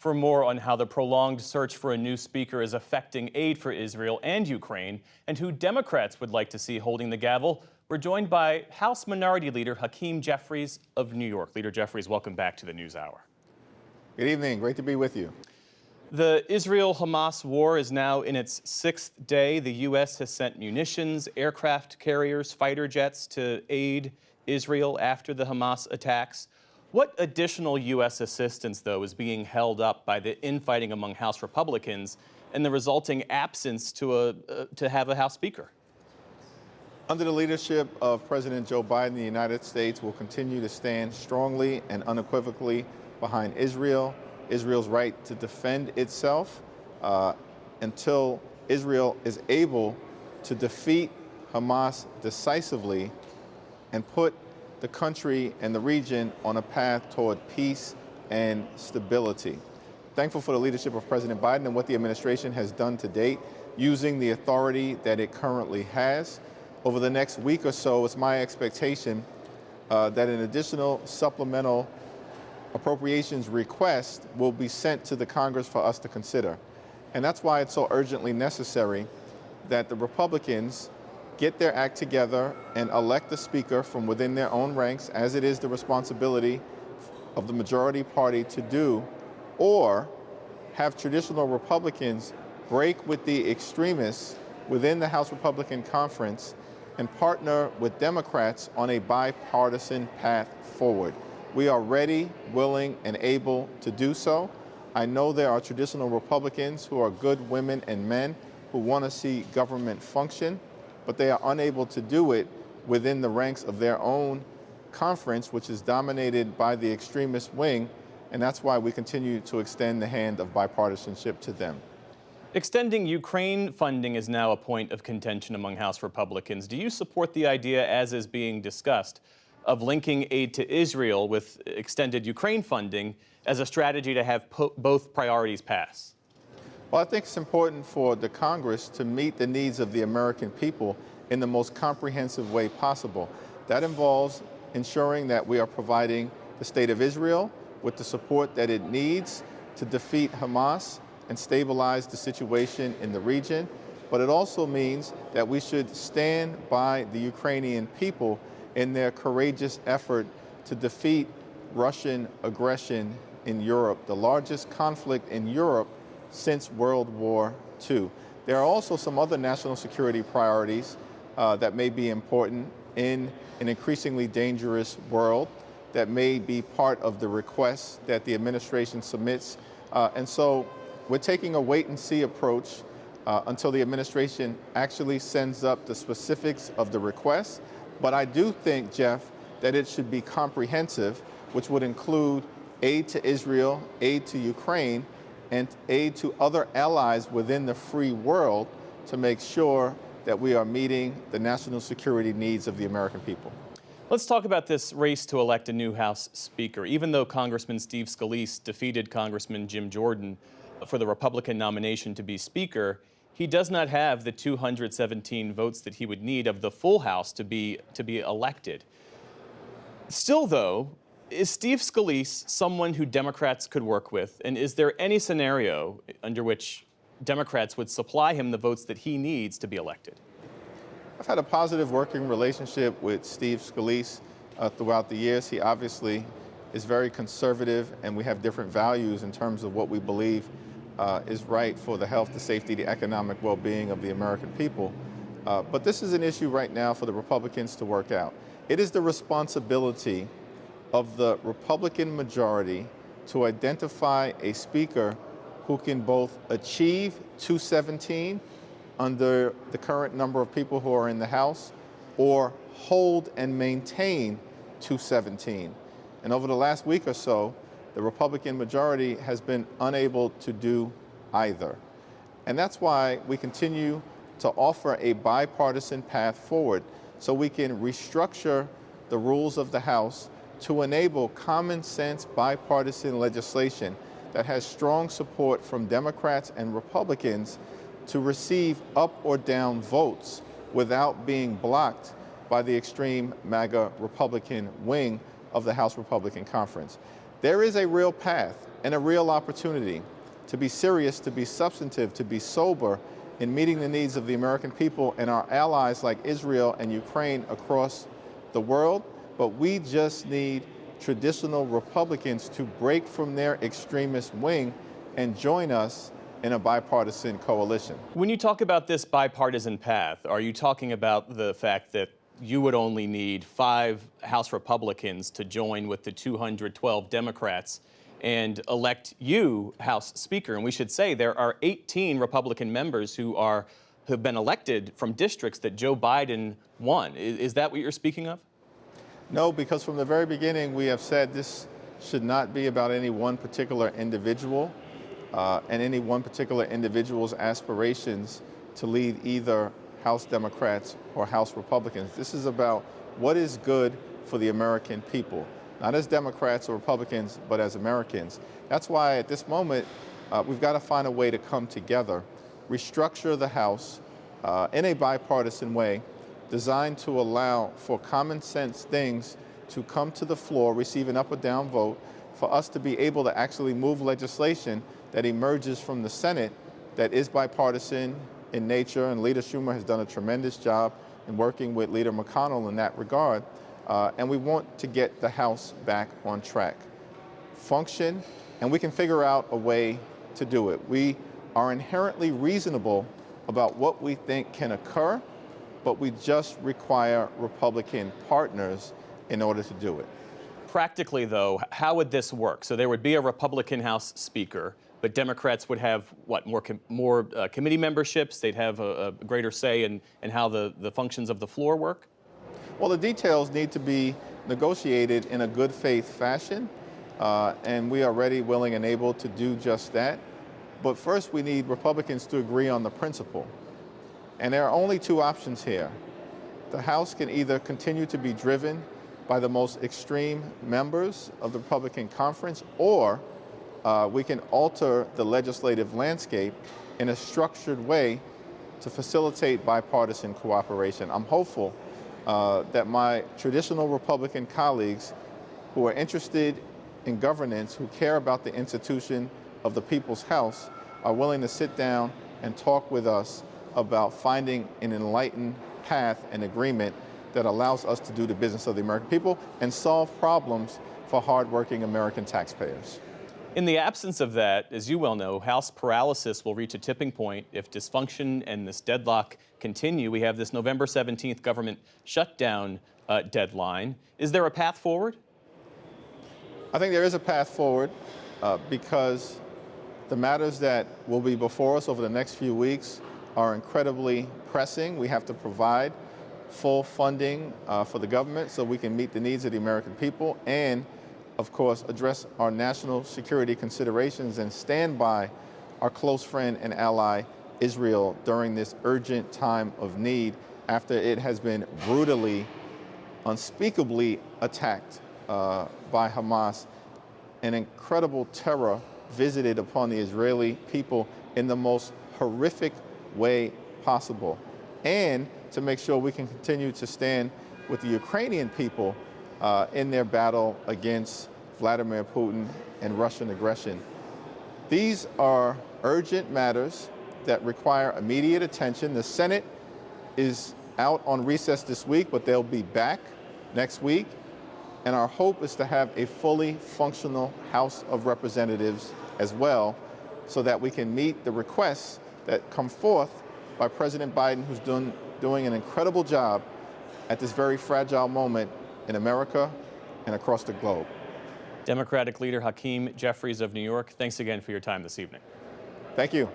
For more on how the prolonged search for a new speaker is affecting aid for Israel and Ukraine, and who Democrats would like to see holding the gavel, we're joined by House Minority Leader Hakeem Jeffries of New York. Leader Jeffries, welcome back to the NewsHour. Good evening. Great to be with you. The Israel-Hamas war is now in its sixth day. The U.S. has sent munitions, aircraft carriers, fighter jets to aid Israel after the Hamas attacks. What additional U.S. assistance, though, is being held up by the infighting among House Republicans and the resulting absence to have a House Speaker? Under the leadership of President Joe Biden, the United States will continue to stand strongly and unequivocally behind Israel, Israel's right to defend itself until Israel is able to defeat Hamas decisively and put the country and the region on a path toward peace and stability. Thankful for the leadership of President Biden and what the administration has done to date, using the authority that it currently has. Over the next week or so, it's my expectation that an additional supplemental appropriations request will be sent to the Congress for us to consider. And that's why it's so urgently necessary that the Republicans get their act together and elect a speaker from within their own ranks, as it is the responsibility of the majority party to do, or have traditional Republicans break with the extremists within the House Republican Conference and partner with Democrats on a bipartisan path forward. We are ready, willing, and able to do so. I know there are traditional Republicans who are good women and men who want to see government function, but they are unable to do it within the ranks of their own conference, which is dominated by the extremist wing, and that's why we continue to extend the hand of bipartisanship to them. Extending Ukraine funding is now a point of contention among House Republicans. Do you support the idea, as is being discussed, of linking aid to Israel with extended Ukraine funding as a strategy to have both priorities pass? Well, I think it's important for the Congress to meet the needs of the American people in the most comprehensive way possible. That involves ensuring that we are providing the state of Israel with the support that it needs to defeat Hamas and stabilize the situation in the region. But it also means that we should stand by the Ukrainian people in their courageous effort to defeat Russian aggression in Europe, the largest conflict in Europe since World War II. There are also some other national security priorities that may be important in an increasingly dangerous world that may be part of the requests that the administration submits. And so we're taking a wait-and-see approach until the administration actually sends up the specifics of the requests. But I do think, Jeff, that it should be comprehensive, which would include aid to Israel, aid to Ukraine, and aid to other allies within the free world to make sure that we are meeting the national security needs of the American people. Let's talk about this race to elect a new House Speaker. Even though Congressman Steve Scalise defeated Congressman Jim Jordan for the Republican nomination to be Speaker, he does not have the 217 votes that he would need of the full House to be elected. Still, though, is Steve Scalise someone who Democrats could work with? And is there any scenario under which Democrats would supply him the votes that he needs to be elected? I've had a positive working relationship with Steve Scalise throughout the years. He obviously is very conservative, and we have different values in terms of what we believe is right for the health, the safety, the economic well-being of the American people. But this is an issue right now for the Republicans to work out. It is the responsibility of the Republican majority to identify a speaker who can both achieve 217 under the current number of people who are in the House, or hold and maintain 217. And over the last week or so, the Republican majority has been unable to do either. And that's why we continue to offer a bipartisan path forward so we can restructure the rules of the House to enable common sense bipartisan legislation that has strong support from Democrats and Republicans to receive up or down votes without being blocked by the extreme MAGA Republican wing of the House Republican Conference. There is a real path and a real opportunity to be serious, to be substantive, to be sober in meeting the needs of the American people and our allies like Israel and Ukraine across the world. But we just need traditional Republicans to break from their extremist wing and join us in a bipartisan coalition. When you talk about this bipartisan path, are you talking about the fact that you would only need 5 House Republicans to join with the 212 Democrats and elect you House Speaker? And we should say there are 18 Republican members who have been elected from districts that Joe Biden won. Is that what you're speaking of? No, because from the very beginning we have said this should not be about any one particular individual and any one particular individual's aspirations to lead either House Democrats or House Republicans. This is about what is good for the American people, not as Democrats or Republicans, but as Americans. That's why at this moment, we've got to find a way to come together, restructure the House in a bipartisan way, designed to allow for common sense things to come to the floor, receive an up or down vote, for us to be able to actually move legislation that emerges from the Senate that is bipartisan in nature, and Leader Schumer has done a tremendous job in working with Leader McConnell in that regard. And we want to get the House back on track, function, and we can figure out a way to do it. We are inherently reasonable about what we think can occur, but we just require Republican partners in order to do it. Practically, though, how would this work? So there would be a Republican House Speaker, but Democrats would have, what, more committee memberships? They'd have a greater say in how the functions of the floor work? Well, the details need to be negotiated in a good faith fashion, and we are ready, willing, and able to do just that. But first, we need Republicans to agree on the principle. And there are only 2 options here. The House can either continue to be driven by the most extreme members of the Republican conference, or we can alter the legislative landscape in a structured way to facilitate bipartisan cooperation. I'm hopeful that my traditional Republican colleagues who are interested in governance, who care about the institution of the People's House, are willing to sit down and talk with us about finding an enlightened path and agreement that allows us to do the business of the American people and solve problems for hardworking American taxpayers. In the absence of that, as you well know, House paralysis will reach a tipping point if dysfunction and this deadlock continue. We have this November 17th government shutdown deadline. Is there a path forward? I think there is a path forward because the matters that will be before us over the next few weeks are incredibly pressing. We have to provide full funding for the government so we can meet the needs of the American people and, of course, address our national security considerations and stand by our close friend and ally, Israel, during this urgent time of need after it has been brutally, unspeakably attacked by Hamas. An incredible terror visited upon the Israeli people in the most horrific way possible, and to make sure we can continue to stand with the Ukrainian people in their battle against Vladimir Putin and Russian aggression. These are urgent matters that require immediate attention. The Senate is out on recess this week, but they'll be back next week. And our hope is to have a fully functional House of Representatives as well, so that we can meet the requests that come forth by President Biden, who's doing an incredible job at this very fragile moment in America and across the globe. Democratic leader Hakeem Jeffries of New York, thanks again for your time this evening. Thank you.